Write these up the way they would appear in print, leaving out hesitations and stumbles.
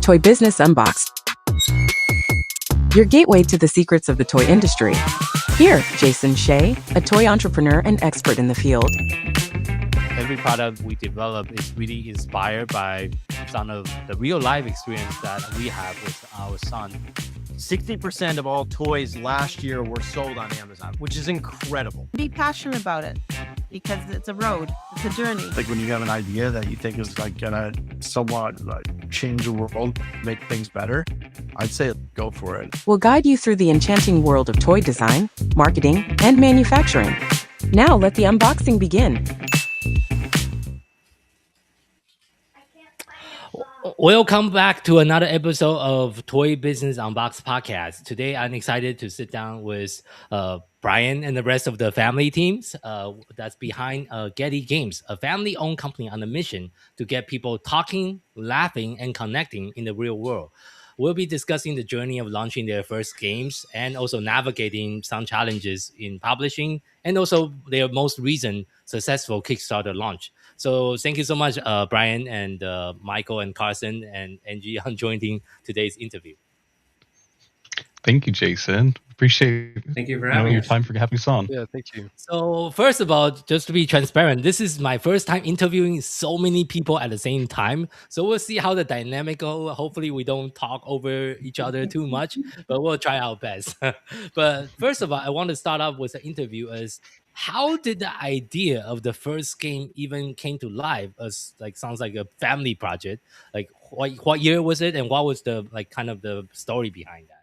Toy Business Unboxed, your gateway to the secrets of the toy industry. Here, Jason Hsieh, a toy entrepreneur and expert in the field. Every product we develop is really inspired by some of the real life experience that we have with our son. 60% of all toys last year were sold on Amazon, which is incredible. Be passionate about it because it's a road, it's a journey. Like when you have an idea that you think is like gonna somewhat like change the world, make things better, I'd say go for it. We'll guide you through the enchanting world of toy design, marketing, and manufacturing. Now let the unboxing begin. Welcome back to another episode of Toy Business Unboxed podcast. Today, I'm excited to sit down with Brian and the rest of the family teams that's behind Ghetti Games, a family-owned company on a mission to get people talking, laughing, and connecting in the real world. We'll be discussing the journey of launching their first games and also navigating some challenges in publishing and also their most recent successful Kickstarter launch. So thank you so much, Brian and Michael and Carson and Angie on joining today's interview. Thank you, Jason. Appreciate it. Thank you for having your us. time for having us on. Yeah, thank you. So first of all, just to be transparent, this is my first time interviewing so many people at the same time. So we'll see how the dynamic goes. Hopefully we don't talk over each other too much, but we'll try our best. But first of all, I want to start off with the interview as how did the idea of the first game even came to life as like sounds like a family project? Like what year was it and what was the like kind of the story behind that?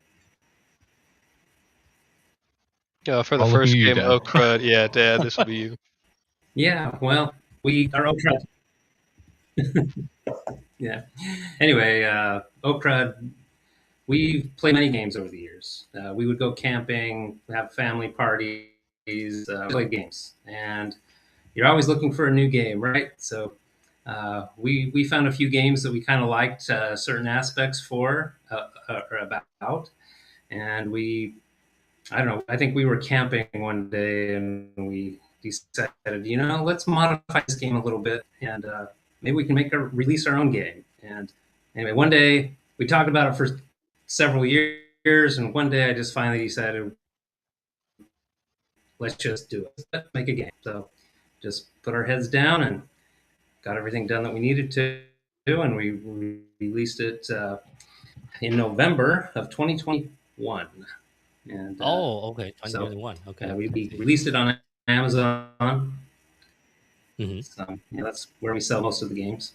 Yeah, for the I'll first look at you, game, Dad. Crud. Yeah, Dad, this will be you. Yeah, well, our Crud. Yeah. Anyway, Crud, we've played many games over the years. We would go camping, have family parties, play games, and you're always looking for a new game, right? So we found a few games that we kind of liked certain aspects for or about, and I don't know, I think we were camping one day and we decided, let's modify this game a little bit and maybe we can release our own game. And anyway, one day we talked about it for several years, and one day I just finally decided, let's just do it. Let's make a game. So just put our heads down and got everything done that we needed to do, and we released it in November of 2021. And, okay, 2021. Okay, we released it on Amazon. Mm-hmm. So that's where we sell most of the games.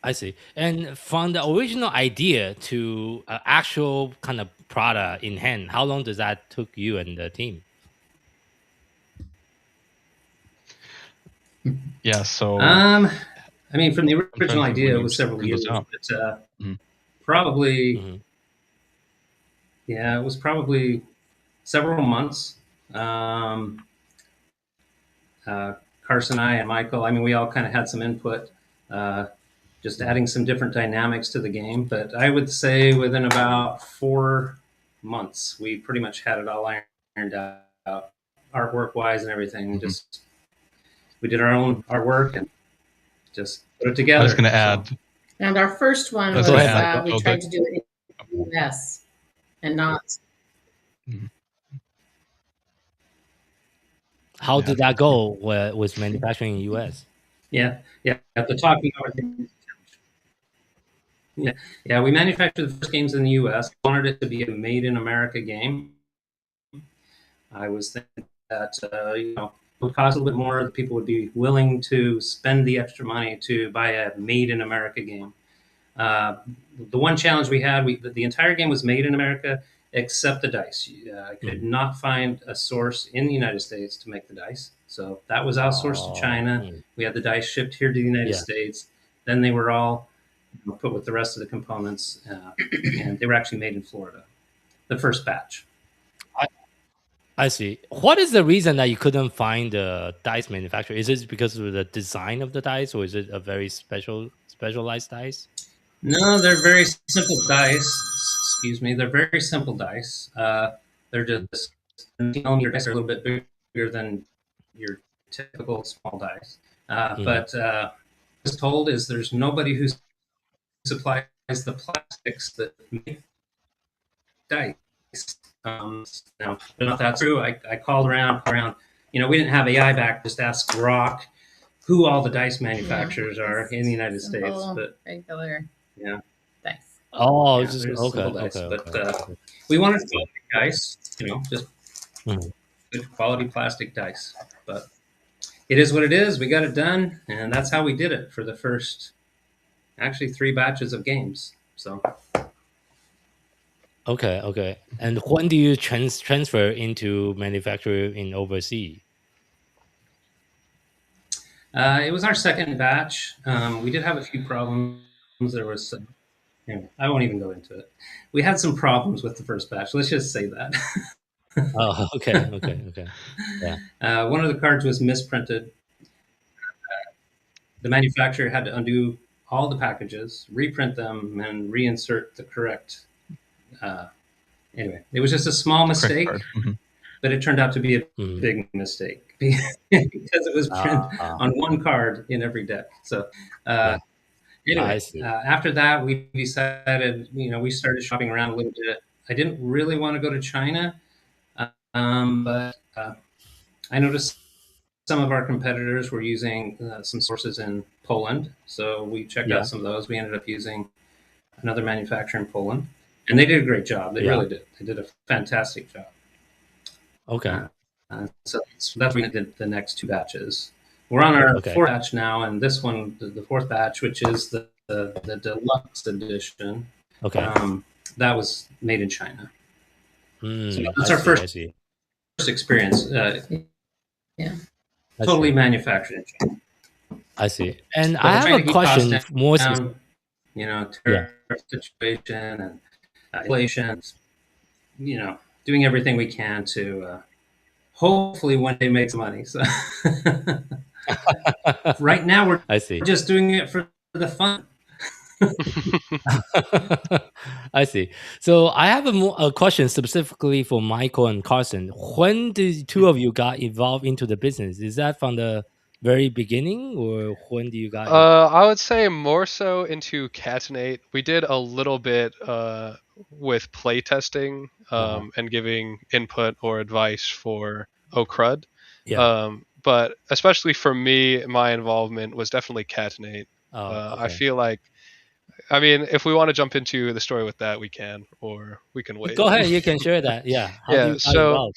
I see. And from the original idea to actual kind of product in hand, how long does that took you and the team? Yeah, so I mean, from the original idea, it was several years, but probably. Mm-hmm. Yeah, it was probably several months. Carson, I, and Michael, I mean, we all kind of had some input, just adding some different dynamics to the game. But I would say within about 4 months, we pretty much had it all ironed out, artwork-wise and everything. Mm-hmm. We did our own artwork and just put it together. I was going to add. And our first one was, we tried to do it in the US. And not. How did that go with manufacturing in the U.S.? Yeah. At the talking about things. Yeah. We manufactured the first games in the U.S. I wanted it to be a made in America game. I was thinking that it would cost a little bit more. The people would be willing to spend the extra money to buy a made in America game. The one challenge we had, the entire game was made in America, except the dice. I could not find a source in the United States to make the dice. So that was outsourced to China. We had the dice shipped here to the United States. Then they were all put with the rest of the components, and they were actually made in Florida, the first batch. I see. What is the reason that you couldn't find the dice manufacturer? Is it because of the design of the dice, or is it a very specialized dice? No, they're very simple dice. Excuse me. They're very simple dice. They're just your dice are a little bit bigger than your typical small dice. But I was told is there's nobody who's supplies the plastics that make dice. Now, not that's true. I called around. You know, we didn't have AI back. Just ask Rock who all the dice manufacturers are in the United States. But regular dice. Oh, yeah, it's just there's okay, simple dice. okay, But okay. we wanted quality dice. You know, just Mhm. good quality plastic dice. But it is what it is. We got it done, and that's how we did it for the first, actually, 3 batches of games. So. Okay, okay. And when do you transfer into manufacturing in overseas? It was our second batch. We did have a few problems. There was, anyway, I won't even go into it. We had some problems with the first batch. Let's just say that. Oh, okay, okay, okay. Yeah. One of the cards was misprinted. The manufacturer had to undo all the packages, reprint them, and reinsert the correct. Anyway, it was just a small mistake, but it turned out to be a big mistake because it was printed on one card in every deck. So. Anyway, after that, we decided, we started shopping around a little bit. I didn't really want to go to China, but I noticed some of our competitors were using some sources in Poland. So we checked out some of those. We ended up using another manufacturer in Poland, and they did a great job. They really did. They did a fantastic job. Okay. So that's when we did the next 2 batches. We're on our 4th batch now, and this one, the 4th batch, which is the deluxe edition. Okay. That was made in China. So that's I our see. first experience. Totally manufactured in China. I see. And I have a question more. Tariff situation and inflation. Doing everything we can to hopefully one day make some money. So. Right now, we're just doing it for the fun. I see. So I have a question specifically for Michael and Carson. When did 2 of you got involved into the business? Is that from the very beginning, or when do you got? I would say more so into Catenate. We did a little bit with playtesting and giving input or advice for Crud. But especially for me, my involvement was definitely Catenate. I feel like, I mean, if we want to jump into the story with that, we can, or we can wait. Go ahead, you can share that. Yeah. So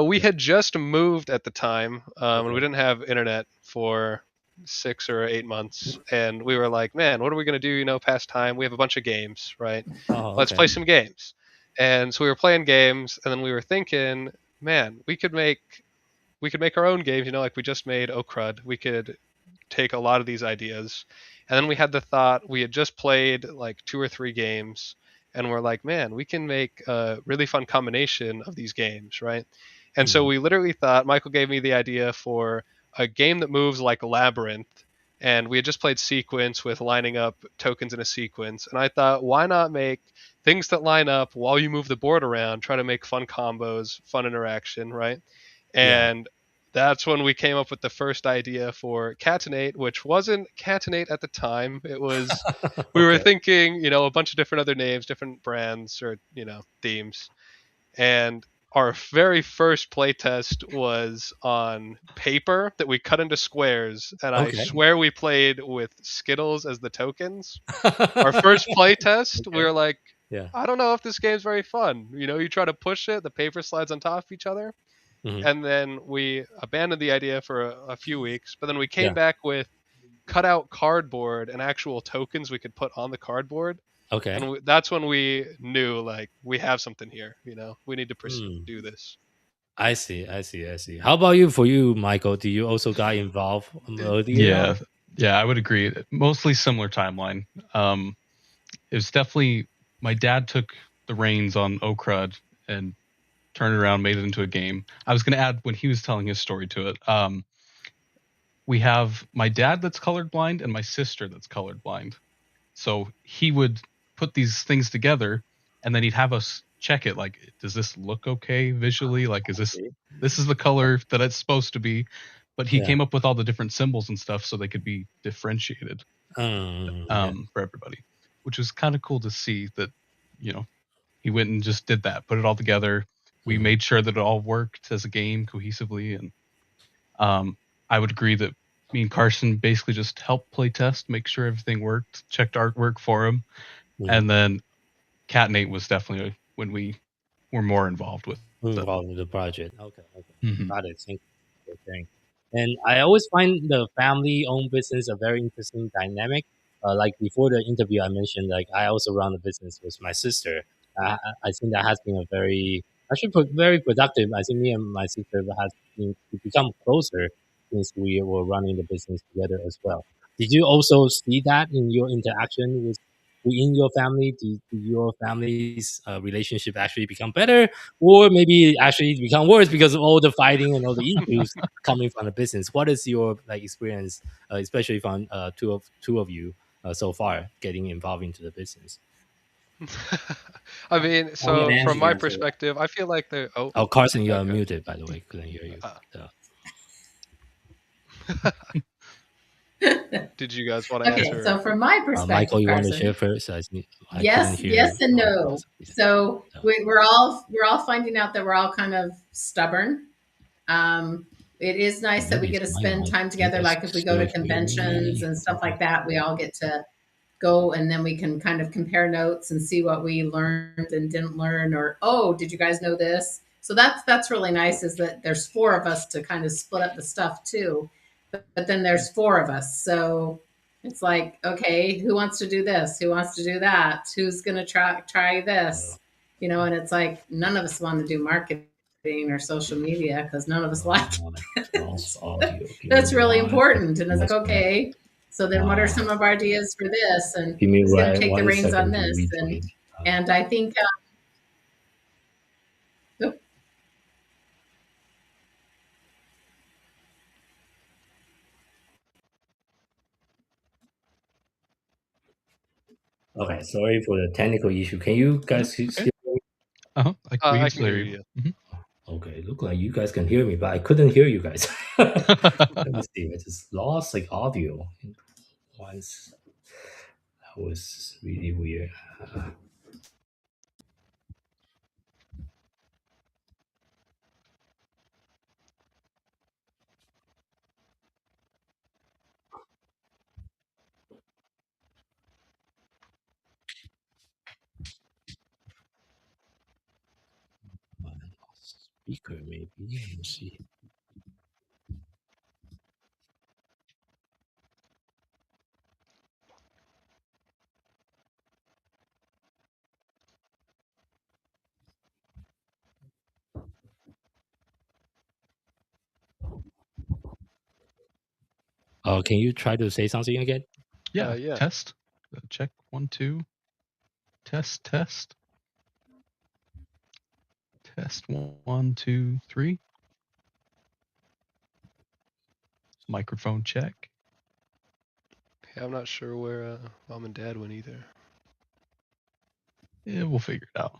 we had just moved at the time, and we didn't have internet for 6 or 8 months, and we were like, man, what are we going to do, past time? We have a bunch of games, right? Let's play some games. And so we were playing games, and then we were thinking, man, we could make our own games, like we just made Crud. We could take a lot of these ideas. And then we had the thought, we had just played like 2 or 3 games, and we're like, man, we can make a really fun combination of these games, right? And so we literally thought, Michael gave me the idea for a game that moves like Labyrinth, and we had just played Sequence with lining up tokens in a sequence, and I thought, why not make things that line up while you move the board around, try to make fun combos, fun interaction, right? And that's when we came up with the first idea for Catenate, which wasn't Catenate at the time. It was, we were thinking, a bunch of different other names, different brands or, themes. And our very first playtest was on paper that we cut into squares. And I swear we played with Skittles as the tokens. Our first playtest, we were like, I don't know if this game's very fun. You try to push it, the paper slides on top of each other. And then we abandoned the idea for a few weeks, but then we came back with cutout cardboard and actual tokens we could put on the cardboard. And that's when we knew, like, we have something here. We need to pursue this. I see. How about you? For you, Michael, do you also got involved earlier? Yeah, I would agree. Mostly similar timeline. It was definitely, my dad took the reins on Crud and turned it around, made it into a game. I was going to add, when he was telling his story to it, we have my dad that's colorblind and my sister that's colorblind. So he would put these things together, and then he'd have us check it. Like, does this look okay visually? Like, is this is the color that it's supposed to be? But he came up with all the different symbols and stuff so they could be differentiated for everybody. which was kind of cool to see that, he went and just did that, put it all together. We made sure that it all worked as a game cohesively. And I would agree that me and Carson basically just helped play test, make sure everything worked, checked artwork for him. And then Cat Nate was definitely when we were more involved with the project. Okay. Got it. Thank you for sharing. And I always find the family-owned business a very interesting dynamic. Like before the interview, I mentioned like I also run a business with my sister. I think that has been very productive. I think me and my sister has become closer since we were running the business together as well. Did you also see that in your interaction within your family? Did your family's relationship actually become better, or maybe actually become worse because of all the fighting and all the issues coming from the business? What is your experience, especially from two of you so far getting involved into the business? I mean, so from my perspective, I feel like the Carson, you are muted, by the way. Couldn't hear you. Did you guys want to answer? So from my perspective, Michael, you Carson, want to share first? Yes and no. So we're all finding out that we're all kind of stubborn. It is nice that we get to spend time together. Like if we go to conventions and stuff like that, we all get to go and then we can kind of compare notes and see what we learned and didn't learn, or, oh, did you guys know this? So that's really nice, is that there's 4 of us to kind of split up the stuff too. But then there's 4 of us. So it's like, okay, who wants to do this? Who wants to do that? Who's going to try this? And it's like, none of us want to do marketing or social media because none of us like it. That's really important. And it's like, okay, so then what are some of our ideas for this? And who's going to take the reins on this? And I think... Okay, sorry for the technical issue. Can you guys hear me? I can hear you. Okay, look like you guys can hear me, but I couldn't hear you guys. Let me see. I just lost audio once. That was really weird. Speaker, maybe. Let me see. Can you try to say something again? Yeah. Test. Check 1, 2. Test. Test 1, 2, 3. Microphone check. Yeah, I'm not sure where Mom and Dad went either. Yeah, we'll figure it out.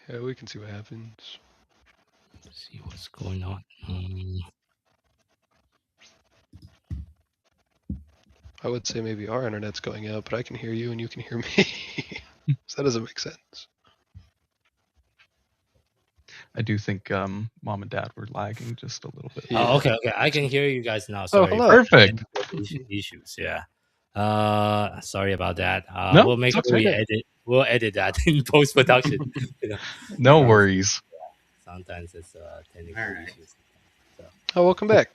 Yeah, we can see what happens. Let's see what's going on. I would say maybe our internet's going out, but I can hear you and you can hear me. So that doesn't make sense. I do think Mom and Dad were lagging just a little bit. Oh, okay. I can hear you guys now. Sorry. Hello. Perfect. Issues, yeah. Sorry about that. No, we'll make sure we'll edit that in post production. No worries. Sometimes it's technical issues. Oh, welcome back.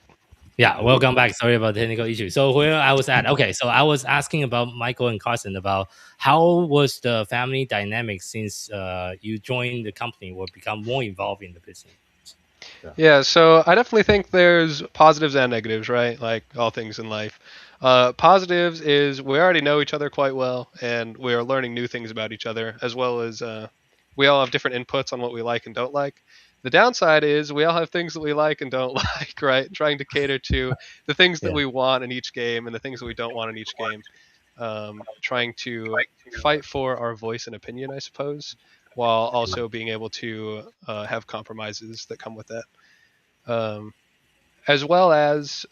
Yeah, welcome back. Sorry about technical issues. So where I was at, okay, so I was asking about Michael and Carson about how was the family dynamic since you joined the company or become more involved in the business. Yeah, so I definitely think there's positives and negatives, right? Like all things in life. Positives is we already know each other quite well, and we are learning new things about each other, as well as we all have different inputs on what we like and don't like. The downside is we all have things that we like and don't like, right? Trying to cater to the things that we want in each game and the things that we don't want in each game. Trying to fight for our voice and opinion, I suppose, while also being able to have compromises that come with that. as well as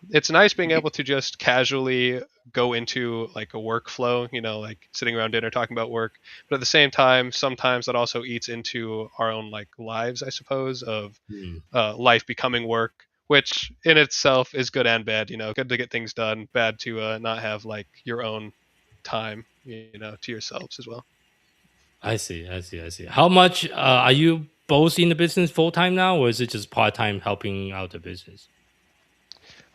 it's nice being able to just casually go into like a workflow, like sitting around dinner talking about work. But at the same time, sometimes that also eats into our own like lives, I suppose, of life becoming work, which in itself is good and bad. Good to get things done, bad to not have like your own time, to yourselves as well. I see. How much are you both in the business full time now, or is it just part time helping out the business?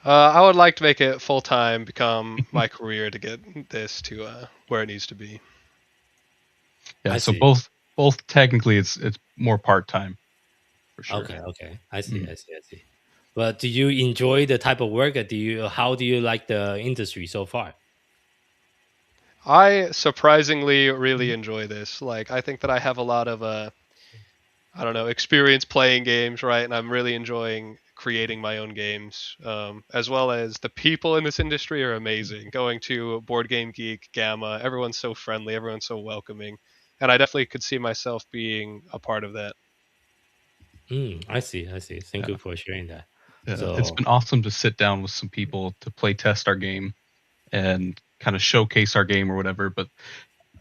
I would like to make it full time, become my career to get this to where it needs to be. Yeah, I so see. both technically it's more part time for sure. Okay. I see. But do you enjoy the type of work? How do you like the industry so far? I surprisingly really enjoy this. Like, I think that I have a lot of I don't know, experience playing games, right? And I'm really enjoying creating my own games, as well as the people in this industry are amazing. Going to Board Game Geek, Gamma, everyone's so friendly, everyone's so welcoming, and I definitely could see myself being a part of that. I see. Thank you for sharing that. Yeah, So it's been awesome to sit down with some people to play test our game and kind of showcase our game or whatever, but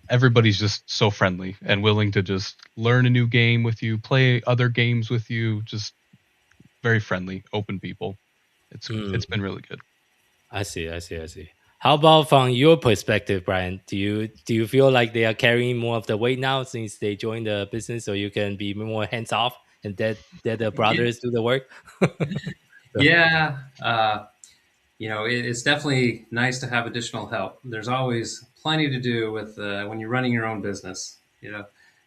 everybody's just so friendly and willing to just learn a new game with you, play other games with you, just very friendly, open people. It's been really good. I see. How about from your perspective, Brian? Do you feel like they are carrying more of the weight now since they joined the business, so you can be more hands off and let the brothers do the work? Yeah, it's definitely nice to have additional help. There's always plenty to do with when you're running your own business.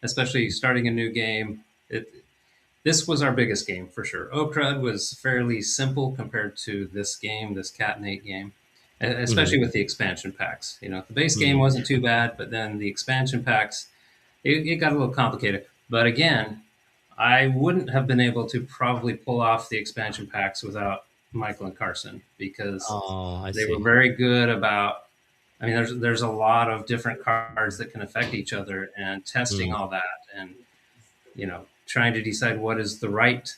Especially starting a new game. This was our biggest game for sure. Crud was fairly simple compared to this game, this Cat and 8 game, especially with the expansion packs. The base game wasn't too bad, but then the expansion packs, it got a little complicated. But again, I wouldn't have been able to probably pull off the expansion packs without Michael and Carson, because they were very good about. I mean, there's a lot of different cards that can affect each other, and testing all that, and trying to decide what is the right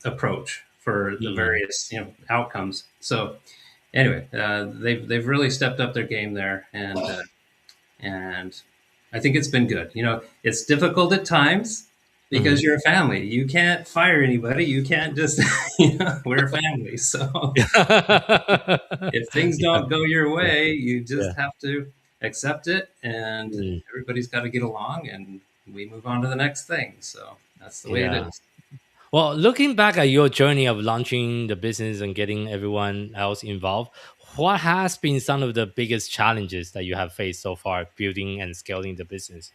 approach for the various outcomes. So anyway, they've really stepped up their game there, and I think it's been good. It's difficult at times because you're a family. You can't fire anybody. You can't just we're a family. So if things don't go your way, you just have to accept it, and everybody's got to get along, and we move on to the next thing. So that's the way it is. Well, looking back at your journey of launching the business and getting everyone else involved, what has been some of the biggest challenges that you have faced so far building and scaling the business?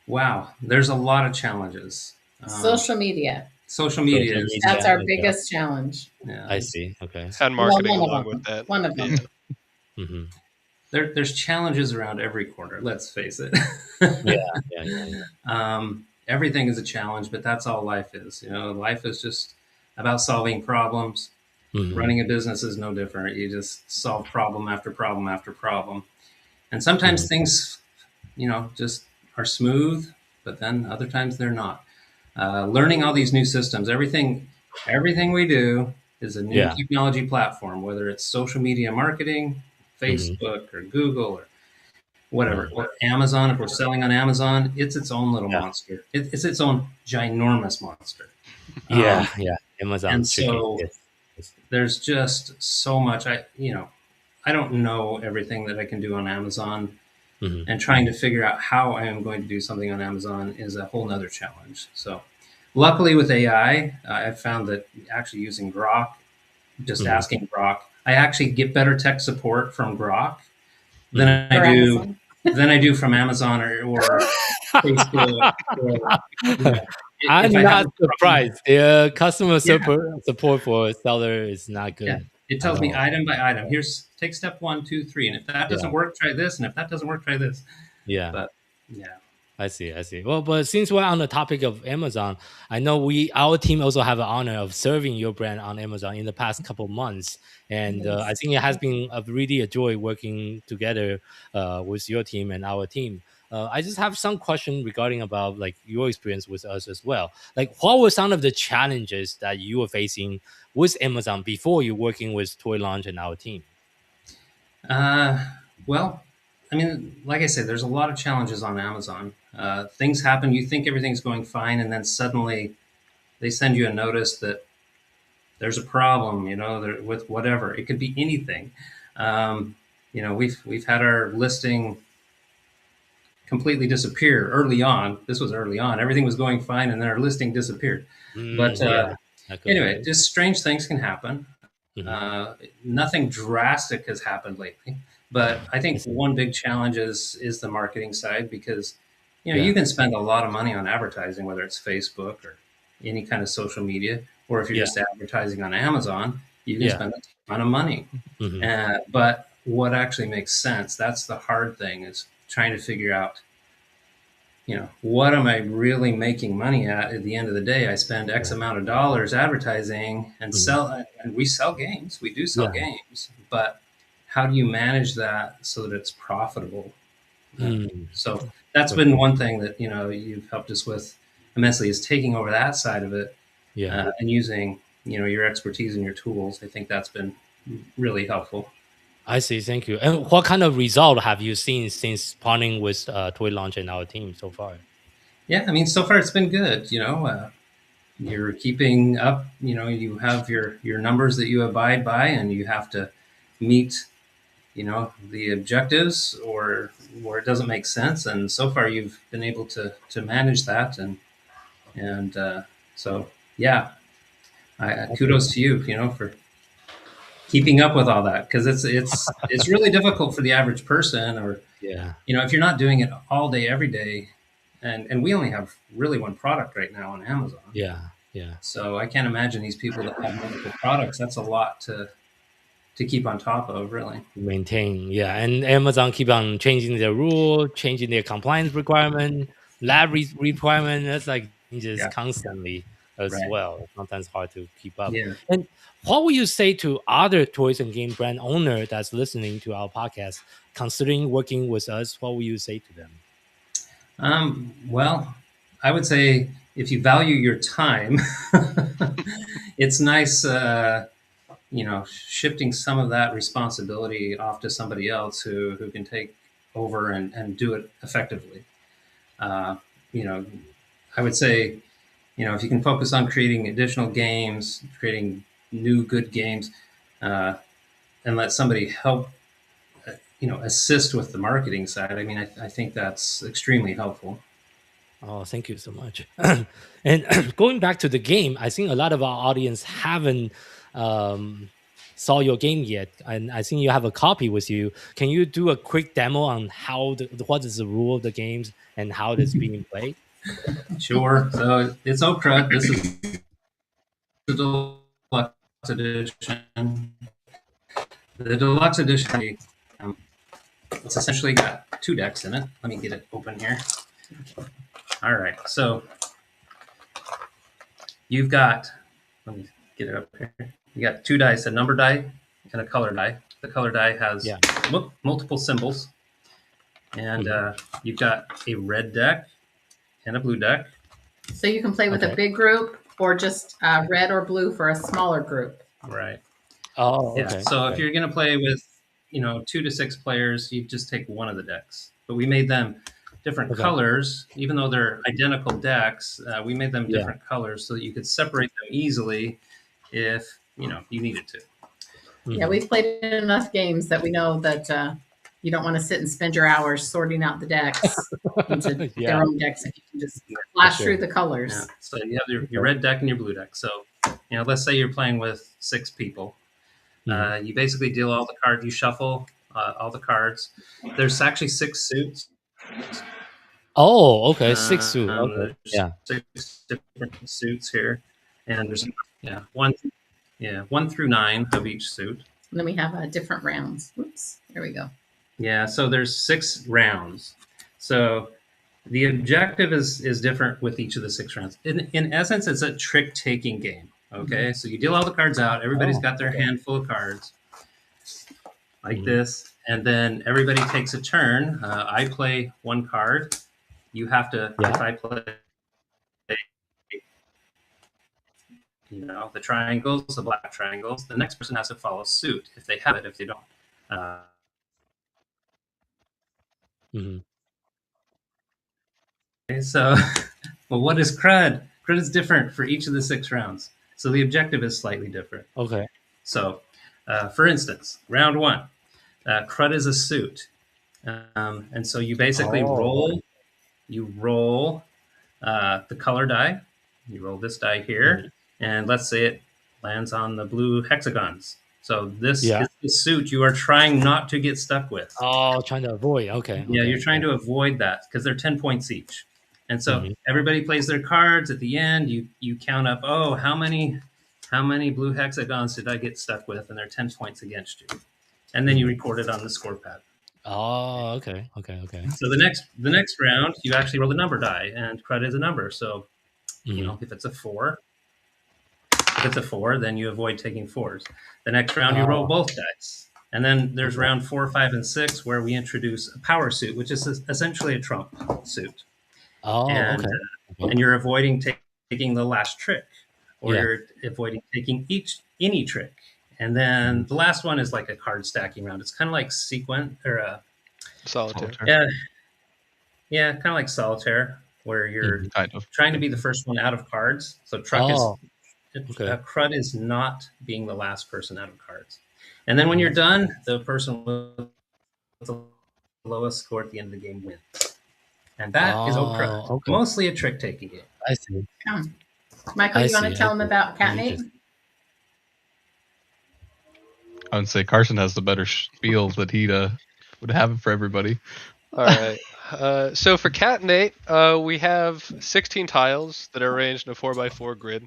Wow, there's a lot of challenges. Social media. That's our biggest challenge. Yeah. I see. Okay. And marketing along with that. One of them. There's challenges around every corner. Let's face it. Everything is a challenge, but that's all life is. Life is just about solving problems. Running a business is no different. You just solve problem after problem after problem, and sometimes things, just are smooth, but then other times they're not. Learning all these new systems, everything we do is a new technology platform, whether it's social media marketing, Facebook or Google or whatever, or Amazon. If we're selling on Amazon, it's its own little monster. It's its own ginormous monster. Amazon. And so there's just so much. I don't know everything that I can do on Amazon, and trying to figure out how I am going to do something on Amazon is a whole nother challenge. So luckily with AI, I've found that actually using Grok, just asking Grok, I actually get better tech support from Grok than I do from Amazon or Facebook. I'm not surprised. The customer support for seller is not good. Yeah. It tells me item by item. Take step 1, 2, 3, and if that doesn't work, try this, and if that doesn't work, try this. Yeah. But I see. Well, but since we're on the topic of Amazon, I know our team also have an honor of serving your brand on Amazon in the past couple of months, and I think it has been really a joy working together with your team and our team. I just have some question regarding about like your experience with us as well. Like, what were some of the challenges that you were facing with Amazon before you working with Toy Launch and our team? Well, I mean, like I said, there's a lot of challenges on Amazon. Things happen. You think everything's going fine, and then suddenly they send you a notice that there's a problem. With whatever. It could be anything. We've had our listing completely disappear early on. This was early on. Everything was going fine, and then our listing disappeared. But anyway, just strange things can happen. Nothing drastic has happened lately, but I think one big challenge is the marketing side, because you can spend a lot of money on advertising, whether it's Facebook or any kind of social media, or if you're just advertising on Amazon, you can spend a ton of money. But what actually makes sense, that's the hard thing, is trying to figure out, what am I really making money at the end of the day? I spend X amount of dollars advertising and we sell games. We do sell games, but how do you manage that so that it's profitable? So that's been one thing that, you've helped us with immensely, is taking over that side of it and using, your expertise and your tools. I think that's been really helpful. I see. Thank you. And what kind of result have you seen since partnering with Toy Launch and our team so far? Yeah, I mean, so far it's been good. You're keeping up. You have your numbers that you abide by, and you have to meet, the objectives, or where it doesn't make sense. And so far, you've been able to manage that, and so yeah, kudos to you, for keeping up with all that, because it's really difficult for the average person, or if you're not doing it all day every day, and we only have really one product right now on Amazon. So I can't imagine these people that have multiple products. That's a lot to keep on top of, really maintain. And Amazon keep on changing their rule, changing their compliance requirement, lab requirement. That's like just constantly as well. Sometimes hard to keep up. And what would you say to other toys and game brand owner that's listening to our podcast, considering working with us? What would you say to them? Well, I would say, if you value your time, it's nice, shifting some of that responsibility off to somebody else who can take over and do it effectively. I would say, if you can focus on creating additional games, creating new good games, and let somebody help, assist with the marketing side. I mean, I think that's extremely helpful. Oh, thank you so much. And going back to the game, I think a lot of our audience haven't saw your game yet, and I think you have a copy with you. Can you do a quick demo on what is the rule of the games and how it is being played? Sure. So it's Crud. This is the deluxe edition. The deluxe edition, it's essentially got 2 decks in it. Let me get it open here. All right. So you've got, let me get it up here. You got 2 dice, a number die and a color die. The color die has multiple symbols. And you've got a red deck and a blue deck. So you can play with a big group, or just red or blue for a smaller group. Right. Oh, okay. Yeah. So if you're going to play with, 2 to 6 players, you just take one of the decks. But we made them different colors, even though they're identical decks. We made them different colors so that you could separate them easily if you needed to. Yeah, we've played enough games that we know that you don't want to sit and spend your hours sorting out the decks into their own decks. If you can just flash through the colors. Yeah. So you have your red deck and your blue deck. So let's say you're playing with 6 people. You basically deal all the cards. You shuffle all the cards. There's actually 6 suits. Oh, okay, 6 suits. Okay. 6 different suits here, and there's 1 through 9 of each suit. And then we have different rounds. Oops, there we go. Yeah, so there's 6 rounds. So the objective is different with each of the 6 rounds. In essence, it's a trick-taking game. So you deal all the cards out. Everybody's got their handful of cards like this, and then everybody takes a turn. I play one card. You have to, if I play, the triangles, the black triangles, the next person has to follow suit if they have it. If they don't, okay, so, well, what is Crud? Crud is different for each of the 6 rounds. So the objective is slightly different. Okay. So, for instance, round 1, Crud is a suit. And so you basically roll the color die. You roll this die here, and let's say it lands on the blue hexagons. So this is the suit you are trying not to get stuck with. Oh, trying to avoid. Okay. Yeah, you're trying to avoid that because they're 10 points each. And so everybody plays their cards. At the end, you count up, how many blue hexagons did I get stuck with? And they're 10 points against you. And then you record it on the score pad. Oh, okay. So the next round, you actually roll the number die, and Crud is a number. So, if it's a 4, then you avoid taking 4s. The next round, you roll both dice. And then there's round 4, 5, and 6, where we introduce a power suit, which is essentially a trump suit. And you're avoiding taking the last trick, or you're avoiding taking any trick. And then the last one is like a card stacking round. It's kind of like solitaire. Yeah, kind of like solitaire, where you're trying to be the first one out of cards. So Crud is not being the last person out of cards. And then when you're done, the person with the lowest score at the end of the game wins. And that is Crud. Okay. Mostly a trick-taking game. I see. Michael, you want to tell them about Catnate? I would say Carson has the better spiel that he'd would have it for everybody. All right. So for Catnate, we have 16 tiles that are arranged in a 4x4 grid.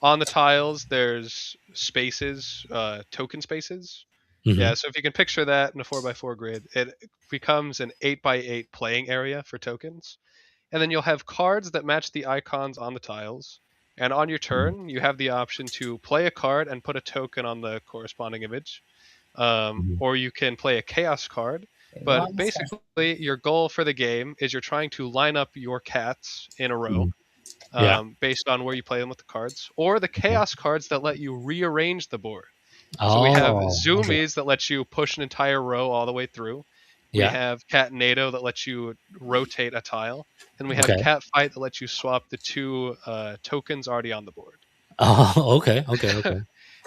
On the tiles, there's spaces, token spaces. Yeah, so if you can picture that in a 4x4 grid, it becomes an 8x8 playing area for tokens. And then you'll have cards that match the icons on the tiles. And on your turn, you have the option to play a card and put a token on the corresponding image. Or you can play a chaos card. But basically, your goal for the game is you're trying to line up your cats in a row based on where you play them with the cards. Or the chaos cards that let you rearrange the board. So we have Zoomies that lets you push an entire row all the way through. We have Catnado that lets you rotate a tile. And we have Cat Fight that lets you swap the 2 tokens already on the board. Oh, okay.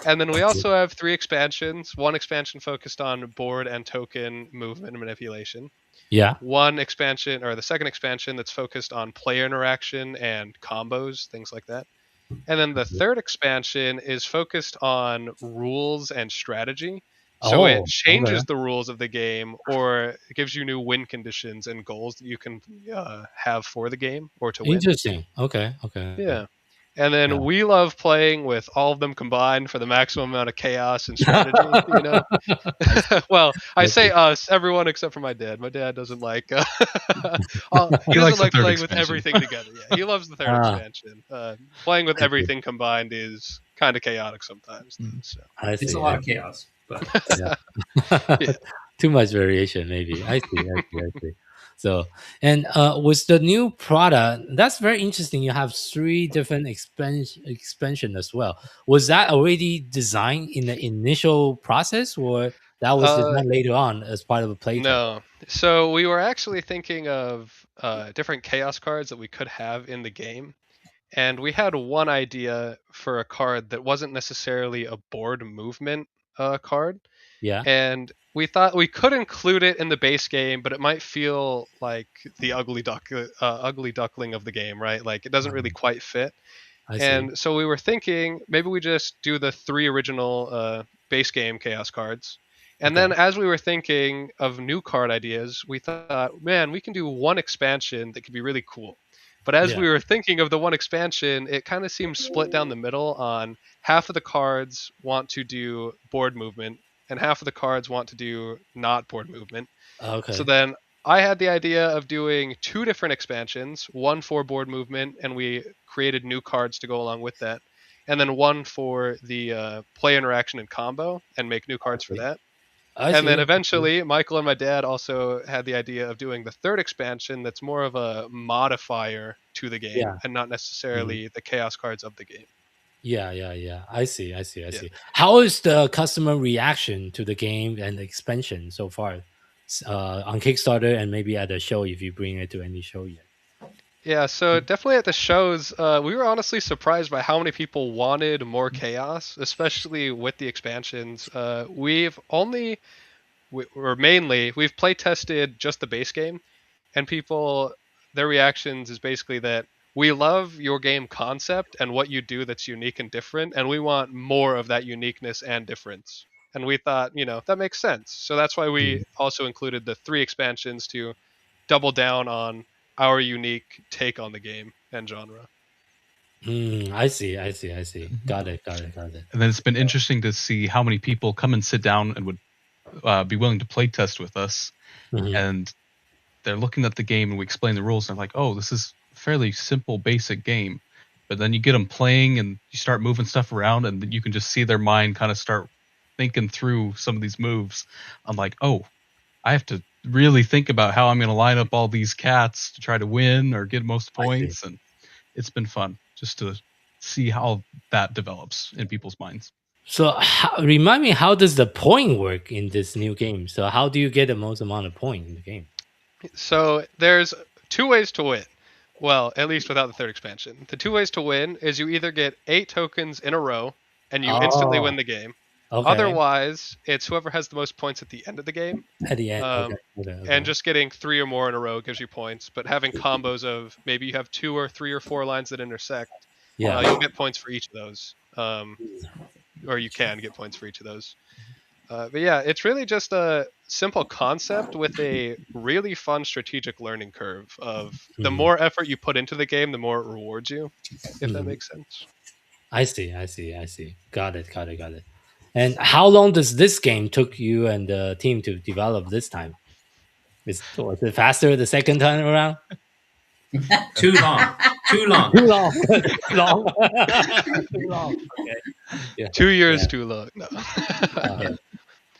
And then we also have 3 expansions. 1 expansion focused on board and token movement and manipulation. Yeah. 1 expansion, or the second expansion, that's focused on player interaction and combos, things like that. And then the third expansion is focused on rules and strategy. So it changes the rules of the game, or it gives you new win conditions and goals that you can have for the game or to win. Interesting. Okay. Yeah. And then we love playing with all of them combined for the maximum amount of chaos and strategy, Well, I say us, everyone except for my dad. My dad doesn't like he doesn't like playing with everything together. Yeah, he loves the third expansion. Playing with everything combined is kind of chaotic sometimes. So. It's a lot of chaos, but too much variation maybe. I see. So, and with the new product, that's very interesting. You have 3 different expansion as well. Was that already designed in the initial process, or that was designed later on as part of a playtest? No. So we were actually thinking of different chaos cards that we could have in the game. And we had one idea for a card that wasn't necessarily a board movement card. Yeah. And we thought we could include it in the base game, but it might feel like the ugly duckling of the game, right? Like it doesn't really quite fit. And so we were thinking maybe we just do the 3 original base game chaos cards. And then as we were thinking of new card ideas, we thought, man, we can do 1 expansion that could be really cool. But as we were thinking of the 1 expansion, it kind of seemed split down the middle on half of the cards want to do board movement and half of the cards want to do not board movement. Okay. So then I had the idea of doing 2 different expansions, 1 for board movement, and we created new cards to go along with that, and then 1 for the play interaction and combo, and make new cards for that. And then eventually, Michael and my dad also had the idea of doing the third expansion that's more of a modifier to the game and not necessarily the chaos cards of the game. Yeah. I see. How is the customer reaction to the game and the expansion so far on Kickstarter and maybe at the show if you bring it to any show yet? Yeah, so definitely at the shows, we were honestly surprised by how many people wanted more chaos, especially with the expansions. We've play tested just the base game, and their reactions is basically that we love your game concept and what you do that's unique and different, and we want more of that uniqueness and difference. And we thought, that makes sense. So that's why we also included the 3 expansions to double down on our unique take on the game and genre. I see. Got it. And then it's been interesting to see how many people come and sit down and would be willing to play test with us. And they're looking at the game and we explain the rules and they're like, oh, this is a fairly simple, basic game. But then you get them playing and you start moving stuff around and you can just see their mind kind of start thinking through some of these moves. I'm like, oh, I have to really think about how I'm going to line up all these cats to try to win or get most points. And it's been fun just to see how that develops in people's minds. So remind me, how does the point work in this new game? So how do you get the most amount of point in the game? So there's 2 ways to win. Well, at least without the 3rd expansion. The 2 ways to win is you either get 8 tokens in a row and you instantly win the game. Okay. Otherwise, it's whoever has the most points at the end of the game. At the end, okay. And just getting 3 or more in a row gives you points. But having combos of maybe you have 2 or 3 or 4 lines that intersect, you'll get points for each of those. Or you can get points for each of those. But yeah, it's really just a simple concept with a really fun strategic learning curve of the more effort you put into the game, the more it rewards you, if that makes sense. I see. Got it. And how long does this game took you and the team to develop this time? Was it faster the second time around? Too long. Too long. Okay. Yeah. 2 years too long. No.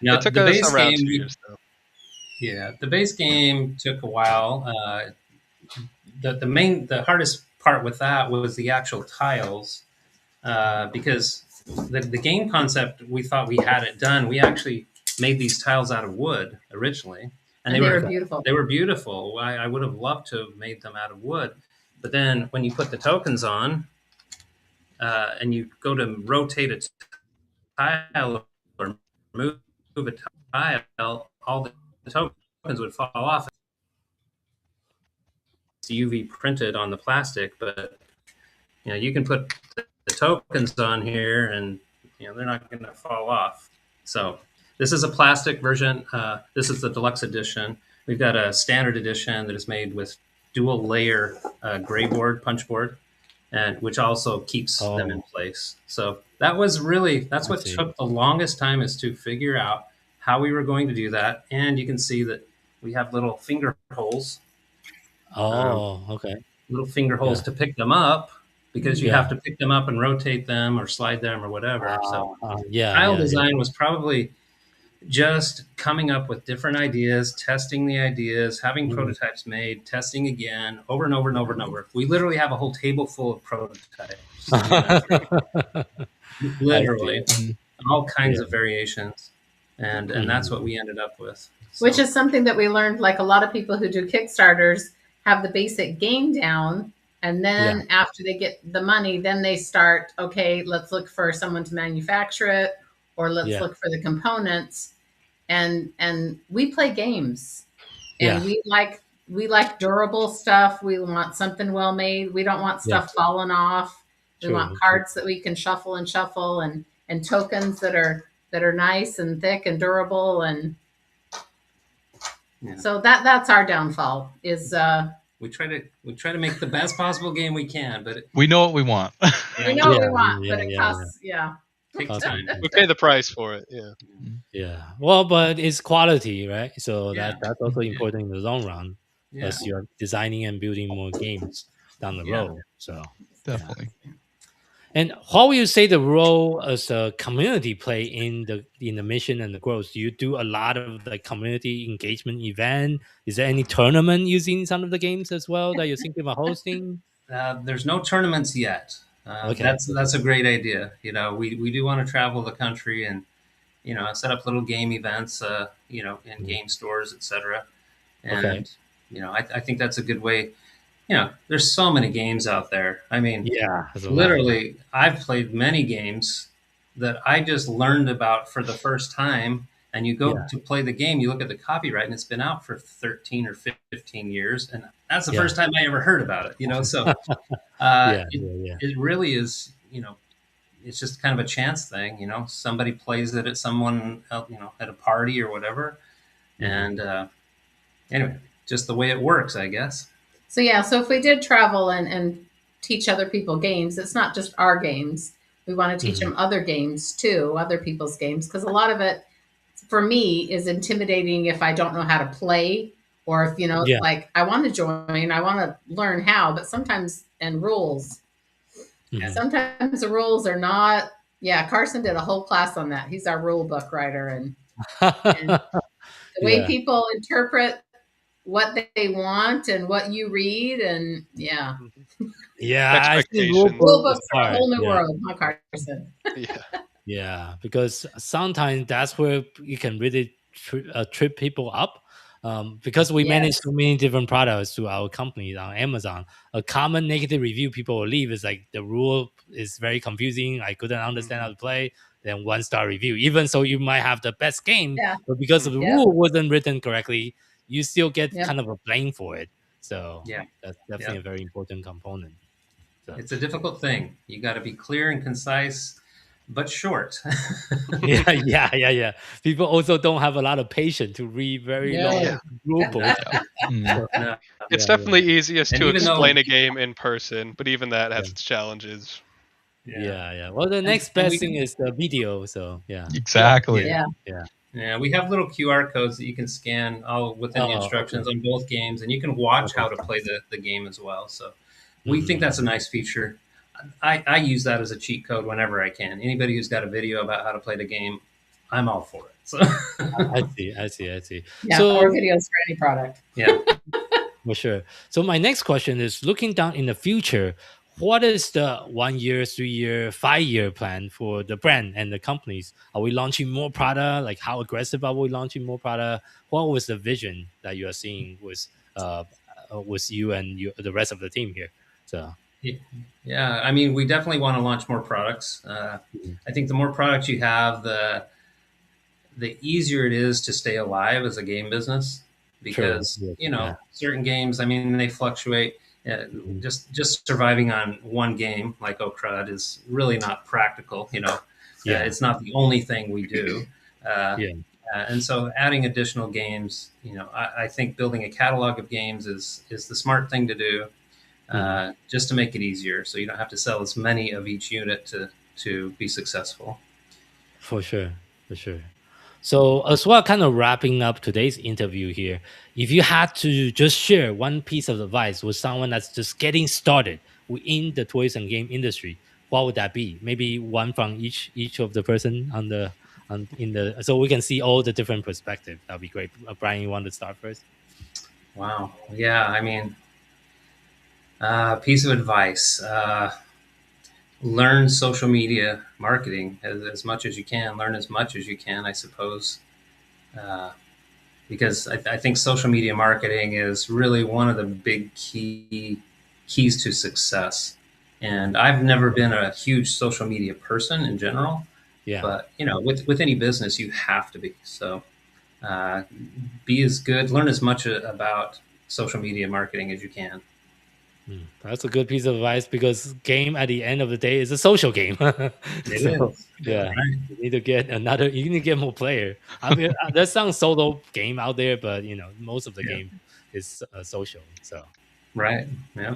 Now, it took us around 2 years, though. Yeah, the base game took a while. The hardest part with that was the actual tiles, because the game concept, we thought we had it done. We actually made these tiles out of wood originally, and they were beautiful. They were beautiful. I would have loved to have made them out of wood, but then when you put the tokens on, and you go to rotate a tile or move a tile, all the tokens would fall off. It's UV printed on the plastic, but you can put the tokens on here and they're not going to fall off. So this is a plastic version. This is the deluxe edition. We've got a standard edition that is made with dual layer gray board, punch board, and which also keeps them in place. So that's what took the longest time, is to figure out how we were going to do that. And you can see that we have little finger holes. Okay. Little finger holes to pick them up, because you have to pick them up and rotate them or slide them or whatever. Tile design was probably just coming up with different ideas, testing the ideas, having prototypes made, testing again, over and over and over and over. We literally have a whole table full of prototypes. Literally. All kinds of variations. And that's what we ended up with. So. Which is something that we learned, like a lot of people who do Kickstarters have the basic game down. And then after they get the money, then they start, okay, let's look for someone to manufacture it, or let's look for the components. And we play games, and we like durable stuff. We want something well made. We don't want stuff falling off. We want cards that we can shuffle and tokens that are nice and thick and durable. And so that's our downfall is, we try to make the best possible game we can, but we know what we want. We know what we want, but it costs, takes time. We pay the price for it. Yeah. Well, but it's quality, right? So that's also important in the long run, as you're designing and building more games down the road. So definitely. And how will you say the role as a community play in the mission and the growth? Do you do a lot of like community engagement event? Is there any tournament using some of the games as well that you're thinking about hosting? There's no tournaments yet. Okay. That's a great idea. We do want to travel the country and set up little game events. In game stores, etc. And I think that's a good way. There's so many games out there. I mean, literally, I've played many games that I just learned about for the first time. And you go to play the game, you look at the copyright, and it's been out for 13 or 15 years, and that's the first time I ever heard about it. So it really is. It's just kind of a chance thing. Somebody plays it at someone else, at a party or whatever, and anyway, just the way it works, I guess. So if we did travel and teach other people games, it's not just our games. We want to teach them other games too, other people's games, because a lot of it, for me, is intimidating if I don't know how to play, or if like I want to join, I want to learn how, but sometimes rules. Sometimes the rules are not. Yeah, Carson did a whole class on that. He's our rule book writer, and the way people interpret what they want and what you read, and I think rule books are a whole new world, huh, Carson? Because sometimes that's where you can really trip people up. Because we manage so many different products to our companies on Amazon, a common negative review people will leave is like the rule is very confusing. I couldn't understand how to play. Then 1-star review. Even so, you might have the best game, but because the rule wasn't written correctly, you still get kind of a blame for it. So that's definitely a very important component. So. It's a difficult thing. You got to be clear and concise, but short. Yeah. People also don't have a lot of patience to read very long rule books. It's definitely easiest to explain a game in person, but even that has its challenges. Yeah. Well, the next best thing is the video. So exactly. Yeah, we have little QR codes that you can scan all within the instructions on both games, and you can watch how to play the game as well. So we think that's a nice feature. I use that as a cheat code whenever I can. Anybody who's got a video about how to play the game, I'm all for it. So I see. Yeah, more videos for any product. Yeah, for sure. So my next question is, looking down in the future, what is the 1 year, 3 year, 5 year plan for the brand and the companies? Are we launching more product? Like, how aggressive are we launching more product? What was the vision that you are seeing with you and the rest of the team here? So. Yeah, I mean, we definitely want to launch more products. I think the more products you have, the easier it is to stay alive as a game business, because certain games, I mean, they fluctuate. Just surviving on one game like Crud is really not practical. It's not the only thing we do. And so adding additional games, I think building a catalog of games is the smart thing to do. Just to make it easier, so you don't have to sell as many of each unit to be successful. For sure. So as well, kind of wrapping up today's interview here, if you had to just share one piece of advice with someone that's just getting started within the toys and game industry, what would that be? Maybe one from each of the person so we can see all the different perspectives. That'd be great. Brian, you want to start first? Wow. Yeah, I mean, piece of advice: learn social media marketing as much as you can. Learn as much as you can, I suppose, because I think social media marketing is really one of the big keys to success. And I've never been a huge social media person in general, but with any business, you have to be. So learn as much about social media marketing as you can. That's a good piece of advice, because game at the end of the day is a social game. It is. Yeah, right. You need to get more player. I mean, there's some solo game out there, but most of the game is social. So right, yeah.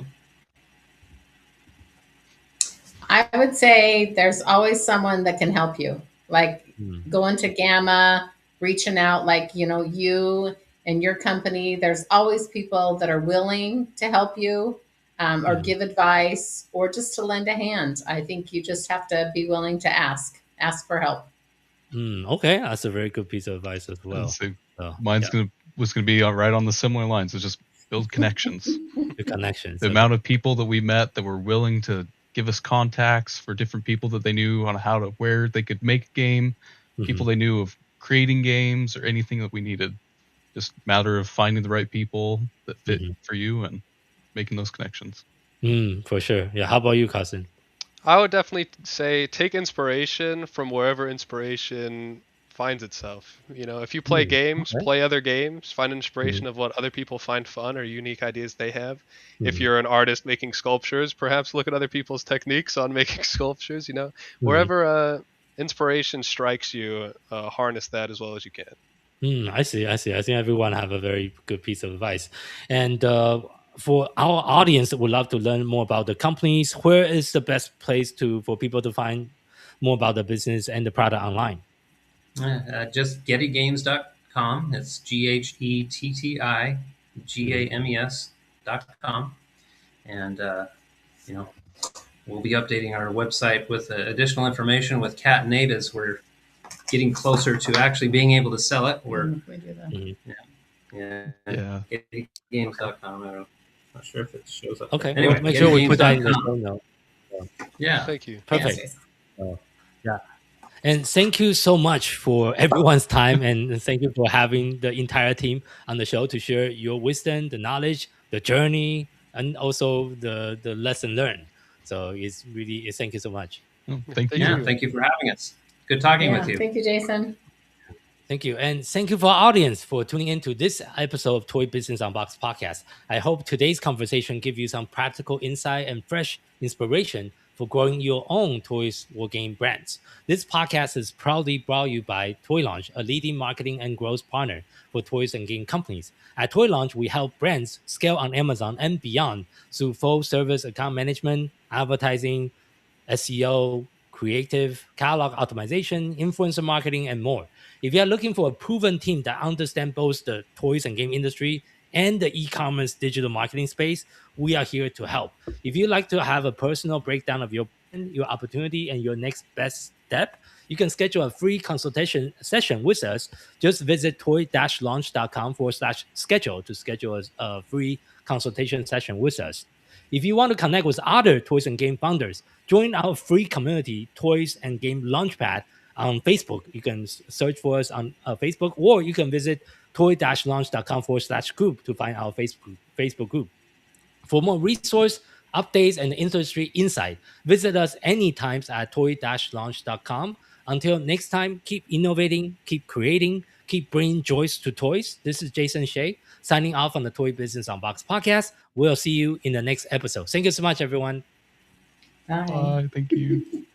I would say there's always someone that can help you, like going to Gamma, reaching out, like you and your company. There's always people that are willing to help you. or give advice, or just to lend a hand. I think you just have to be willing to ask for help. Okay, that's a very good piece of advice as well. So mine's was gonna be right on the similar lines. So just build connections. The connections. The amount of people that we met that were willing to give us contacts for different people that they knew on where they could make a game, people they knew of creating games or anything that we needed. Just matter of finding the right people that fit for you and making those connections. For sure. Yeah. How about you, Cousin? I would definitely say take inspiration from wherever inspiration finds itself. You know, if you play games, play other games, find inspiration of what other people find fun or unique ideas they have. If you're an artist making sculptures, perhaps look at other people's techniques on making sculptures, you know. Wherever inspiration strikes you, harness that as well as you can. I see. I think everyone have a very good piece of advice. And for our audience that would love to learn more about the companies, where is the best place for people to find more about the business and the product online? Just GhettiGames.com. It's GhettiGames.com. And, we'll be updating our website with additional information with Cat and Nate as we're getting closer to actually being able to sell it. We're GhettiGames.com. I'm not sure if it shows up. Okay. Anyway, make sure we put that in the show notes. Yeah. Thank you. Perfect. Yeah. And thank you so much for everyone's time, and thank you for having the entire team on the show to share your wisdom, the knowledge, the journey, and also the lesson learned. So it's really thank you so much. Thank you. Yeah, thank you for having us. Good talking with you. Thank you, Jason. Thank you. And thank you for our audience for tuning into this episode of Toy Business Unboxed podcast. I hope today's conversation gives you some practical insight and fresh inspiration for growing your own toys or game brands. This podcast is proudly brought you by Toy Launch, a leading marketing and growth partner for toys and game companies. At Toy Launch, we help brands scale on Amazon and beyond through full service account management, advertising, SEO, creative, catalog optimization, influencer marketing, and more. If you are looking for a proven team that understands both the toys and game industry and the e-commerce digital marketing space, we are here to help. If you'd like to have a personal breakdown of your opportunity and your next best step, you can schedule a free consultation session with us. Just visit toy-launch.com/schedule to schedule a free consultation session with us. If you want to connect with other toys and game founders, join our free community, Toys and Game Launchpad, on Facebook. You can search for us on Facebook, or you can visit toy-launch.com/group to find our Facebook group. For more resource updates and industry insight, visit us anytime at toy-launch.com. Until next time, keep innovating, keep creating, keep bringing joys to toys. This is Jason Hsieh, signing off on the Toy Business Unboxed podcast. We'll see you in the next episode. Thank you so much, everyone. Bye. Bye. Thank you.